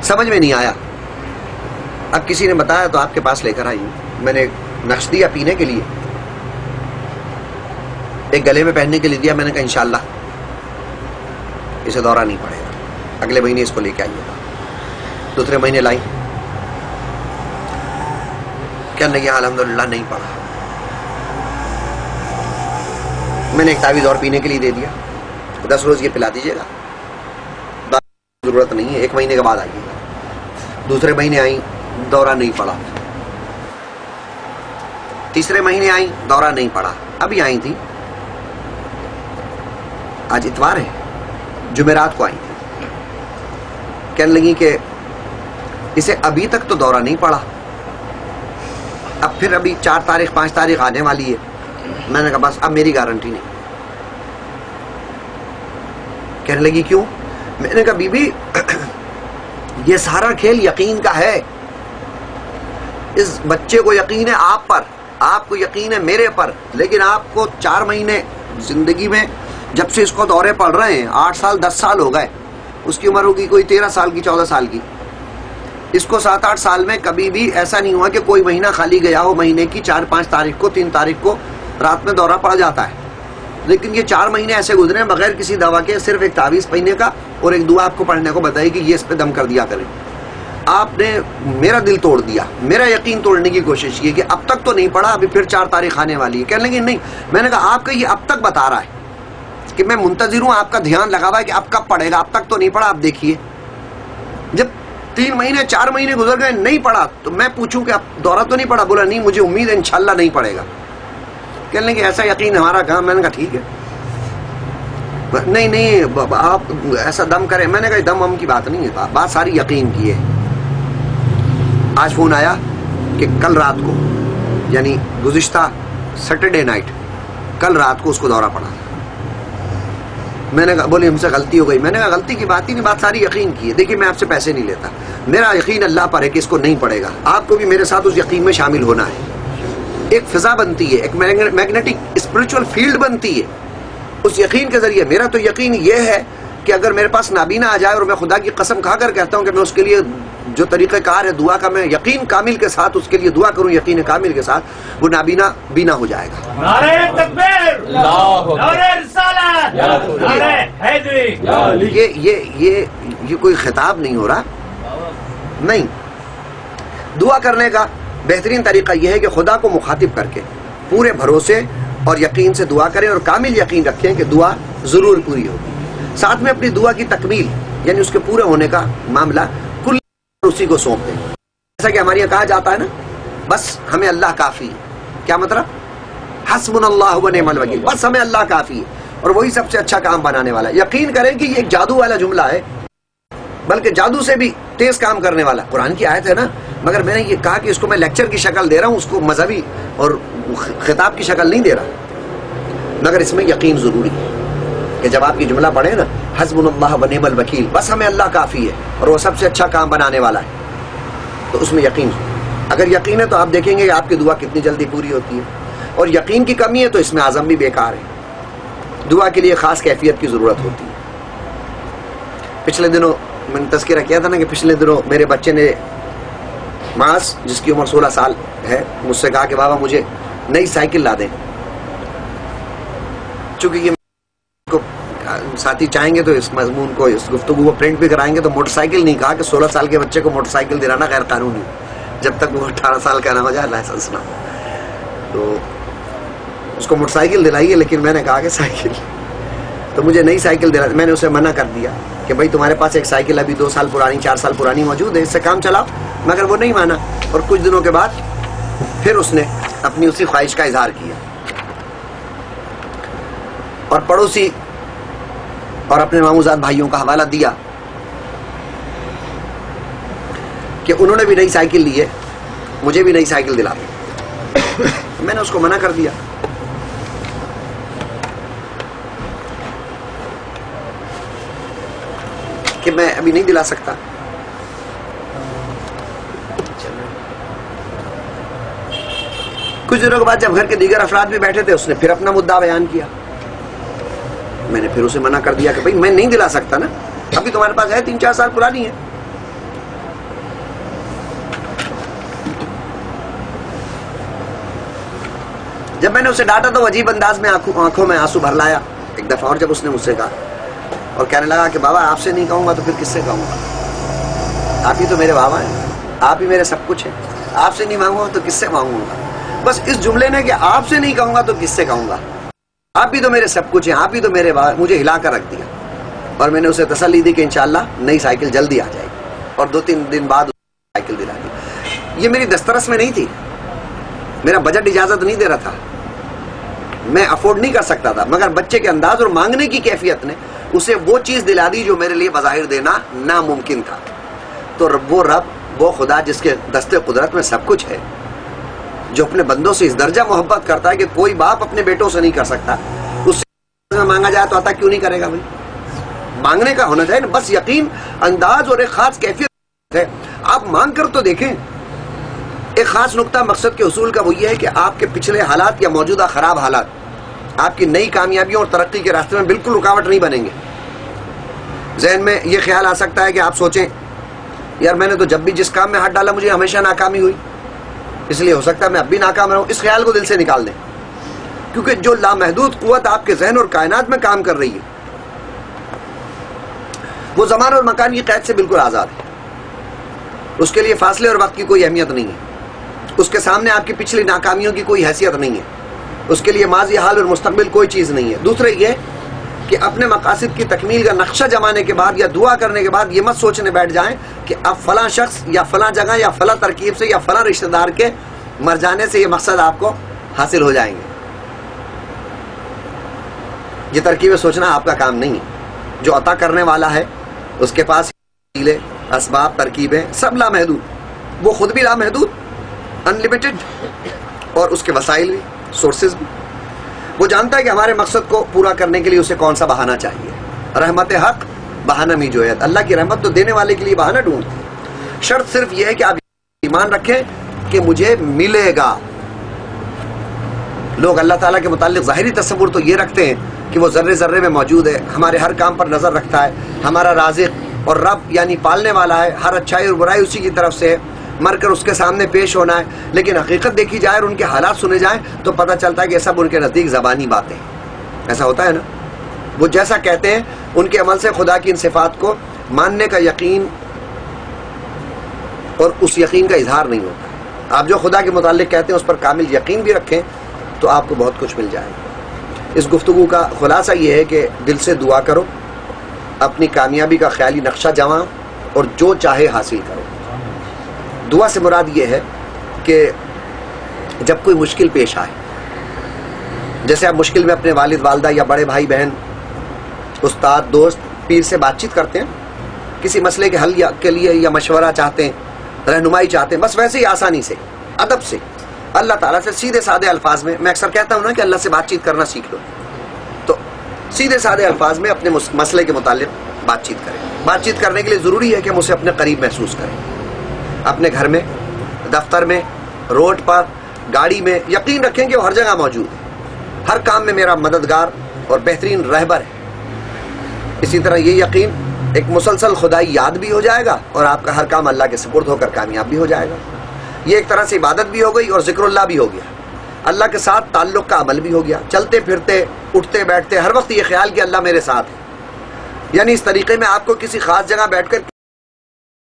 سمجھ میں نہیں آیا. اب کسی نے بتایا تو آپ کے پاس لے کر آئی. میں نے نقش دیا پینے کے لیے, ایک گلے میں پہننے کے لیے دیا. میں نے کہا انشاءاللہ اسے دورہ نہیں پڑے گا, اگلے مہینے اس کو لے کے آئیے گا. دوسرے مہینے لائی, کہنے لگی الحمدللہ نہیں پڑا. میں نے ایک تعویذ اور پینے کے لیے دے دیا, 10 روز یہ پلا دیجیے گا, ضرورت نہیں ہے, 1 مہینے کے بعد آئیے گا. دوسرے مہینے آئیں, دورہ نہیں پڑا. تیسرے مہینے آئیں, دورہ نہیں پڑا. ابھی آئی تھی, آج اتوار ہے, جمعرات کو آئی تھی. کہنے لگی کہ اسے ابھی تک تو دورہ نہیں پڑا, اب پھر ابھی 4 تاریخ 5 تاریخ آنے والی ہے. میں نے کہا بس اب میری گارنٹی نہیں. کہنے لگی کیوں؟ میں نے کہا بی بی یہ سارا کھیل یقین کا ہے. اس بچے کو یقین ہے آپ پر, آپ کو یقین ہے میرے پر, لیکن آپ کو 4 مہینے زندگی میں جب سے اس کو دورے پڑ رہے ہیں, 8 سال 10 سال ہو گئے, اس کی عمر ہوگی کوئی 13 سال کی 14 سال کی. اس کو 7-8 سال میں کبھی بھی ایسا نہیں ہوا کہ کوئی مہینہ خالی گیا ہو. مہینے کی 4-5 تاریخ کو 3 تاریخ کو رات میں دورہ پڑ جاتا ہے. لیکن یہ 4 مہینے ایسے گزرے ہیں بغیر کسی دوا کے, صرف ایک تعویذ پہننے کا اور ایک دعا آپ کو پڑھنے کو بتائی کہ یہ اس پہ دم کر دیا کریں. آپ نے میرا دل توڑ دیا, میرا یقین توڑنے کی کوشش کی کہ اب تک تو نہیں پڑا, ابھی پھر 4 تاریخ آنے والی ہے. کہنے لگے نہیں. میں نے کہا آپ کا یہ اب تک بتا رہا ہے کہ میں منتظر ہوں, آپ کا دھیان لگا ہوا ہے کہ اب کب پڑے گا, اب تک تو نہیں پڑا. آپ دیکھیے جب 3 مہینے 4 مہینے گزر گئے نہیں پڑا تو میں پوچھوں کہ اب دورہ تو نہیں پڑا؟ بولا نہیں, مجھے امید ہے انشاءاللہ نہیں پڑے گا. کہنے لگے ایسا یقین ہمارا کام. میں نے کہا ٹھیک ہے, نہیں آپ ایسا دم کریں. میں نے کہا دم ہم کی بات نہیں ہے, بات ساری یقین کی ہے. آج فون آیا کہ کل رات کو, یعنی گزشتہ سیٹرڈے نائٹ, کل رات کو اس کو دورہ پڑا. میں نے کہا, بولی ہم سے غلطی ہو گئی. میں نے کہا غلطی کی بات ہی نہیں, بات ساری یقین کی ہے. دیکھیے میں آپ سے پیسے نہیں لیتا, میرا یقین اللہ پر ہے کہ اس کو نہیں پڑے گا. آپ کو بھی میرے ساتھ اس یقین میں شامل ہونا ہے. ایک فضا بنتی ہے, ایک میگنیٹک اسپرچول فیلڈ بنتی ہے اس یقین کے ذریعے. میرا تو یقین یہ ہے کہ اگر میرے پاس نابینا آ جائے اور میں خدا کی قسم کھا کر کہتا ہوں کہ میں اس کے لیے جو طریقہ کار ہے دعا کا, میں یقین کامل کے ساتھ اس کے لیے دعا کروں, یقین کامل کے ساتھ, وہ نابینا بینا ہو جائے گا. نعرہ تکبیر, نعرہ رسالت, نعرہ حیدری. یہ کوئی خطاب نہیں ہو رہا, نہیں. دعا کرنے کا بہترین طریقہ یہ ہے کہ خدا کو مخاطب کر کے پورے بھروسے اور یقین سے دعا کریں, اور کامل یقین رکھیں کہ دعا ضرور پوری ہوگی. ساتھ میں اپنی دعا کی تکمیل, یعنی اس کے پورے ہونے کا معاملہ کل اسی کو سونپ دیں. جیسا کہ ہمارے یہاں کہا جاتا ہے نا, بس ہمیں اللہ کافی ہے. کیا مطلب؟ حسبنا اللہ و نعم الوکیل, بس ہمیں اللہ کافی ہے, اور وہی سب سے اچھا کام بنانے والا ہے. یقین کریں کہ یہ ایک جادو والا جملہ ہے, بلکہ جادو سے بھی تیز کام کرنے والا. قرآن کی آیت ہے نا, مگر میں نے یہ کہا کہ اس کو میں لیکچر کی شکل دے رہا ہوں, اس کو مذہبی اور خطاب کی شکل نہیں دے رہا. مگر اس میں یقین ضروری ہے کہ جب آپ یہ جملہ پڑھیں نا, حسبنا اللہ و نعم الوکیل, بس ہمیں اللہ کافی ہے اور وہ سب سے اچھا کام بنانے والا ہے, تو اس میں یقین. اگر یقین ہے تو آپ دیکھیں گے کہ آپ کی دعا کتنی جلدی پوری ہوتی ہے, اور یقین کی کمی ہے تو اس میں عزم بھی بیکار ہے. دعا کے لیے خاص کیفیت کی ضرورت ہوتی ہے. پچھلے دنوں میں نے تذکرہ کیا تھا نا کہ پچھلے دنوں میرے بچے نے, معاذ جس کی عمر 16 سال ہے, مجھ سے کہا کہ بابا مجھے نئی سائیکل لا دیں. چونکہ یہ کو ساتھی چاہیں گے تو اس مضمون کو, اس گفتگو کو پرنٹ بھی کرائیں گے, تو موٹر سائیکل نہیں کہا کہ 16 سال کے بچے کو موٹر سائیکل دلانا غیر قانونی, جب تک وہ 18 سال کا نہ ہو جائے لائسنس نہ ہو. تو اس کو موٹر سائیکل دلائیے, لیکن میں نے کہا کہ سائیکل, تو مجھے نئی سائیکل دلا. میں نے اسے منع کر دیا کہ بھائی تمہارے پاس ایک سائیکل ابھی 2 سال پرانی 4 سال پرانی موجود ہے, اس سے کام چلاؤ. مگر وہ نہیں مانا, اور کچھ دنوں کے بعد پھر اس نے اپنی اسی خواہش کا اظہار کیا, اور پڑوسی اور اپنے ماموزاد بھائیوں کا حوالہ دیا کہ انہوں نے بھی نئی سائیکل لی ہے, مجھے بھی نئی سائیکل دلا دی. میں نے اس کو منع کر دیا. کہ میں ابھی نہیں دلا سکتا. کچھ دنوں کے بعد جب گھر کے دیگر افراد بھی بیٹھے تھے, اس نے پھر اپنا مدعا بیان کیا. میں نے پھر اسے منع کر دیا کہ بھائی میں نہیں دلا سکتا نا, ابھی تمہارے پاس ہے 3-4 سال پرانی ہے. جب میں نے اسے ڈانٹا تو عجیب انداز میں آنکھوں میں آنسو بھر لایا. ایک دفعہ اور جب اس نے مجھ سے کہا اور کہنے لگا کہ بابا آپ سے نہیں کہوں گا تو پھر کس سے کہوں گا؟ آپ ہی تو میرے بابا ہیں, آپ ہی میرے سب کچھ ہیں, آپ سے نہیں مانگوں گا تو کس سے مانگوں گا؟ بس اس جملے نے کہ آپ سے نہیں کہوں گا تو کس سے کہوں گا, آپ ہی تو میرے سب کچھ ہیں, آپ ہی تو میرے بابا, مجھے ہلا کر رکھ دیا. اور میں نے اسے تسلی دی کہ انشاءاللہ نئی سائیکل جلدی آ جائے گی, اور 2-3 دن بعد سائیکل دلا دی. یہ میری دسترس میں نہیں تھی, میرا بجٹ اجازت نہیں دے رہا تھا, میں افورڈ نہیں کر سکتا تھا, مگر بچے کے انداز اور مانگنے کی کیفیت نے اسے وہ چیز دلا دی جو میرے لیے بظاہر دینا ناممکن تھا. تو وہ رب, وہ خدا جس کے دستے قدرت میں سب کچھ ہے, جو اپنے بندوں سے اس درجہ محبت کرتا ہے کہ کوئی باپ اپنے بیٹوں سے نہیں کر سکتا, اس سے مانگا جائے تو عطا کیوں نہیں کرے گا بھائی؟ مانگنے کا ہونا چاہیے نا, بس یقین, انداز اور ایک خاص کیفیت ہے. آپ مانگ کر تو دیکھیں. ایک خاص نقطہ مقصد کے حصول کا وہ یہ ہے کہ آپ کے پچھلے حالات یا موجودہ خراب حالات آپ کی نئی کامیابیوں اور ترقی کے راستے میں بالکل رکاوٹ نہیں بنیں گے. ذہن میں یہ خیال آ سکتا ہے کہ آپ سوچیں یار میں نے تو جب بھی جس کام میں ہاتھ ڈالا مجھے ہمیشہ ناکامی ہوئی, اس لیے ہو سکتا ہے میں اب بھی ناکام رہوں. اس خیال کو دل سے نکال دیں, کیونکہ جو لامحدود قوت آپ کے ذہن اور کائنات میں کام کر رہی ہے وہ زمان اور مکان کی قید سے بالکل آزاد ہے. اس کے لیے فاصلے اور وقت کی کوئی اہمیت نہیں ہے, اس کے سامنے آپ کی پچھلی ناکامیوں کی کوئی حیثیت نہیں ہے, اس کے لیے ماضی, حال اور مستقبل کوئی چیز نہیں ہے. دوسرے یہ کہ اپنے مقاصد کی تکمیل کا نقشہ جمانے کے بعد یا دعا کرنے کے بعد یہ مت سوچنے بیٹھ جائیں کہ اب فلاں شخص یا فلاں جگہ یا فلاں ترکیب سے یا فلاں رشتہ دار کے مر جانے سے یہ مقصد آپ کو حاصل ہو جائیں گے. یہ ترکیبیں سوچنا آپ کا کام نہیں ہے. جو عطا کرنے والا ہے اس کے پاس وسیلے, اسباب, ترکیبیں سب لامحدود, وہ خود بھی لامحدود, انلمیٹڈ, اور اس کے وسائل بھی, سورسز بھی. وہ جانتا ہے کہ ہمارے مقصد کو پورا کرنے کے لیے اسے کون سا بہانہ چاہیے. رحمت حق بہانہ می جویت, اللہ کی رحمت تو دینے والے کے لیے بہانہ ڈھونڈتی. شرط صرف یہ ہے کہ آپ ایمان رکھیں کہ مجھے ملے گا. لوگ اللہ تعالیٰ کے متعلق ظاہری تصور تو یہ رکھتے ہیں کہ وہ ذرے ذرے میں موجود ہے, ہمارے ہر کام پر نظر رکھتا ہے, ہمارا رازق اور رب یعنی پالنے والا ہے, ہر اچھائی اور برائی اسی کی طرف سے ہے, مر کر اس کے سامنے پیش ہونا ہے. لیکن حقیقت دیکھی جائے اور ان کے حالات سنے جائیں تو پتہ چلتا ہے کہ یہ سب ان کے نزدیک زبانی باتیں ہیں. ایسا ہوتا ہے نا, وہ جیسا کہتے ہیں ان کے عمل سے خدا کی ان صفات کو ماننے کا یقین اور اس یقین کا اظہار نہیں ہوتا. آپ جو خدا کے متعلق کہتے ہیں اس پر کامل یقین بھی رکھیں تو آپ کو بہت کچھ مل جائے گا. اس گفتگو کا خلاصہ یہ ہے کہ دل سے دعا کرو, اپنی کامیابی کا خیالی نقشہ جماؤ اور جو چاہے حاصل کرو. دعا سے مراد یہ ہے کہ جب کوئی مشکل پیش آئے, جیسے آپ مشکل میں اپنے والد والدہ یا بڑے بھائی بہن, استاد, دوست, پیر سے بات چیت کرتے ہیں, کسی مسئلے کے حل کے لیے یا مشورہ چاہتے ہیں, رہنمائی چاہتے ہیں, بس ویسے ہی آسانی سے, ادب سے اللہ تعالیٰ سے سیدھے سادے الفاظ میں, میں اکثر کہتا ہوں نا کہ اللہ سے بات چیت کرنا سیکھ لو, تو سیدھے سادے الفاظ میں اپنے مسئلے کے متعلق بات چیت کریں. بات چیت کرنے کے لیے ضروری ہے کہ ہم اسے اپنے قریب محسوس کریں, اپنے گھر میں, دفتر میں, روڈ پر, گاڑی میں. یقین رکھیں کہ وہ ہر جگہ موجود ہے, ہر کام میں میرا مددگار اور بہترین رہبر ہے. اسی طرح یہ یقین ایک مسلسل خدائی یاد بھی ہو جائے گا اور آپ کا ہر کام اللہ کے سپرد ہو کر کامیاب بھی ہو جائے گا. یہ ایک طرح سے عبادت بھی ہو گئی اور ذکر اللہ بھی ہو گیا, اللہ کے ساتھ تعلق کا عمل بھی ہو گیا. چلتے پھرتے, اٹھتے بیٹھتے ہر وقت یہ خیال کہ اللہ میرے ساتھ ہے. یعنی اس طریقے میں آپ کو کسی خاص جگہ بیٹھ کر